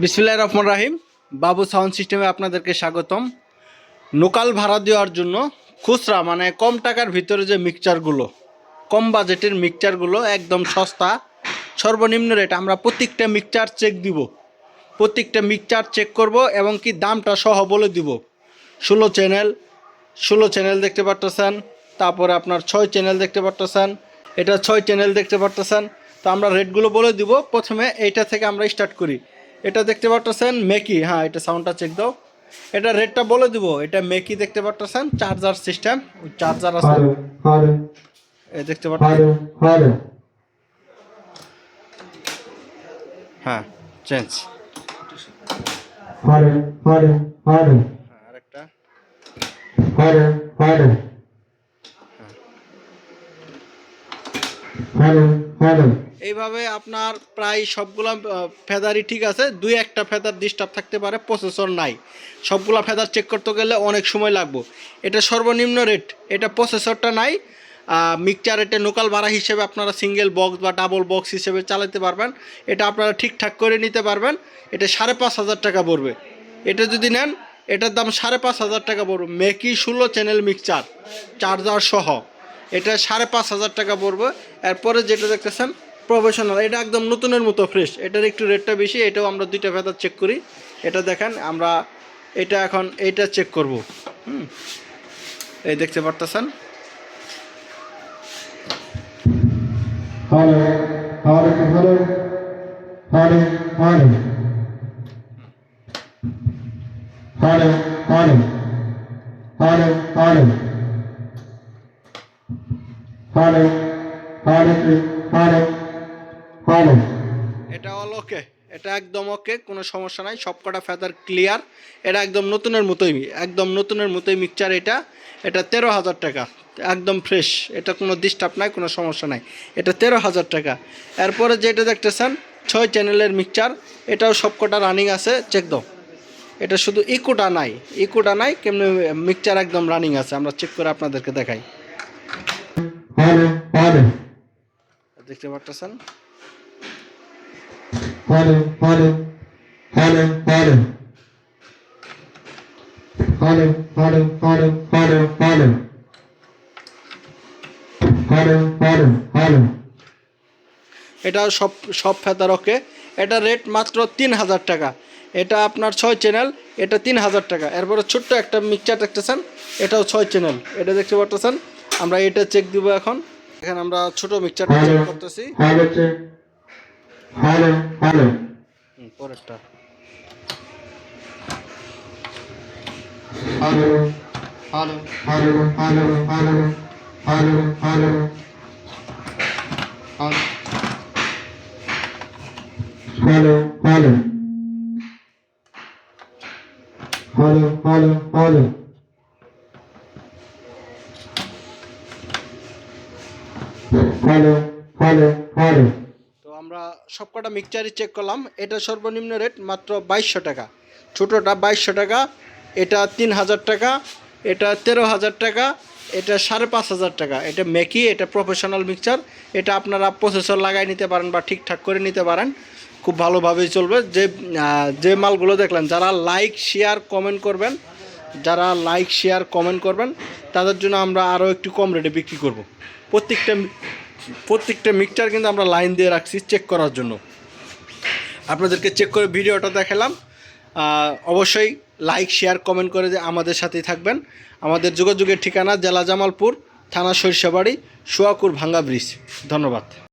বিসমিল্লাহির রহমানির রহিম। বাবু সাউন্ড সিস্টেমে আপনাদেরকে স্বাগতম। লোকাল ভাড়া দেওয়ার জন্য খুচরা মানে কম টাকার ভিতরে যে মিক্সচারগুলো, কম বাজেটের মিক্সচারগুলো একদম সস্তা, সর্বনিম্ন রেট। আমরা প্রত্যেকটা মিক্সচার চেক দিব, প্রত্যেকটা মিক্সচার চেক করব এবং কি দামটা সহ বলে দিব। 16 চ্যানেল দেখতে পারতেছেন, তারপরে আপনার 6 চ্যানেল দেখতে পারতেছেন, এটা 6 চ্যানেল দেখতে পারতেছেন। তো আমরা রেটগুলো বলে দিব। প্রথমে এইটা থেকে আমরা স্টার্ট করি। এটা দেখতে পারতেছেন মেকি, হ্যাঁ এটা সাউন্ডটা চেক দাও। এটা রেটটা বলে দিব। এটা মেকি দেখতে পারতেছেন, চার্জার সিস্টেম, চার্জার আছে এই দেখতে পারতেছেন। হ্যাঁ চেঞ্জ, আরেকটা এইভাবে আপনার প্রায় সবগুলা ফেদারই ঠিক আছে। দুই একটা ফেদার ডিস্টার্ব থাকতে পারে, প্রসেসর নাই। সবগুলা ফেদার চেক করতে গেলে অনেক সময় লাগবে। এটা সর্বনিম্ন রেট, এটা প্রসেসরটা নাই। মিক্সচার এটা লোকাল ভাড়া হিসেবে আপনারা সিঙ্গেল বক্স বা ডাবল বক্স হিসেবে চালাতে পারবেন। এটা আপনারা ঠিকঠাক করে নিতে পারবেন। এটা 5,500 টাকা পড়বে। এটা যদি নেন এটার দাম 5,500 টাকা পড়বে। মেকি 16 চ্যানেল মিক্সচার চার্জার সহ এটা 5,500 টাকা পড়বে। এরপরে যেটা দেখতেছেন প্রফেশনাল, এটা একদম নতুনের মতো ফ্রেশ। এটার একটু রেটটা বেশি। এটাও আমরা দুইটা ফেদার চেক করি। এটা দেখেন, আমরা এটা এখন এইটা চেক করব। এই দেখতে পারতেছেন। এটা অল ওকে, এটা একদম ওকে, কোনো সমস্যা নাই। সবকটা ফেদার ক্লিয়ার। এটা একদম নতুনের মতোই, একদম নতুনের মতোই মিক্সচার। এটা 13,000 টাকা, একদম ফ্রেশ। এটা কোনো ডিস্টার্ব নাই, কোনো সমস্যা নাই। এটা 13,000 টাকা। এরপরে যেটা দেখতেছেন 6 চ্যানেলের মিক্সচার, এটাও সবকটা রানিং আছে, চেক দাও। এটা শুধু ইকোটা নাই, কেমনি মিক্সচার একদম রানিং আছে। আমরা চেক করে আপনাদেরকে দেখাই। দেখতে পারতেছেন। এটা সব ফেদার ওকে। এটা রেট মাত্র 3,000 টাকা। এটা আপনার 6 চ্যানেল, এটা 3,000 টাকা। এরপরে ছোট্ট একটা মিক্সচার দেখতেছেন, এটাও 6 চ্যানেল, এটা দেখতে পারতেছেন। আমরা এটা চেক দিব এখন। এখানে আমরা ছোট মিক্সচারটা চেক করতেছি। পরেরটা তো আমরা সবকটা মিক্সচারই চেক করলাম। এটা সর্বনিম্ন রেট মাত্র 2,200 টাকা। ছোটোটা 2,200 টাকা, এটা 3,000 টাকা, এটা 13,000 টাকা, এটা 5,500 টাকা। এটা মেকি, এটা প্রফেশনাল মিক্সচার। এটা আপনারা প্রসেসর লাগাই নিতে পারেন বা ঠিকঠাক করে নিতে পারেন, খুব ভালোভাবেই চলবে। যে মালগুলো দেখলেন, যারা লাইক শেয়ার কমেন্ট করবেন তাদের জন্য আমরা আরও একটু কম রেটে বিক্রি করব। প্রত্যেকটা মিক্সচার কিন্তু আমরা লাইন দিয়ে রাখছি চেক করার জন্য। আপনাদেরকে চেক করে ভিডিওটা দেখালাম। অবশ্যই লাইক শেয়ার কমেন্ট করে আমাদের সাথেই থাকবেন। আমাদের যোগাযোগের ঠিকানা জেলা জামালপুর, থানা সরিষাবাড়ি, সোয়াকুর ভাঙ্গা ব্রিজ। ধন্যবাদ।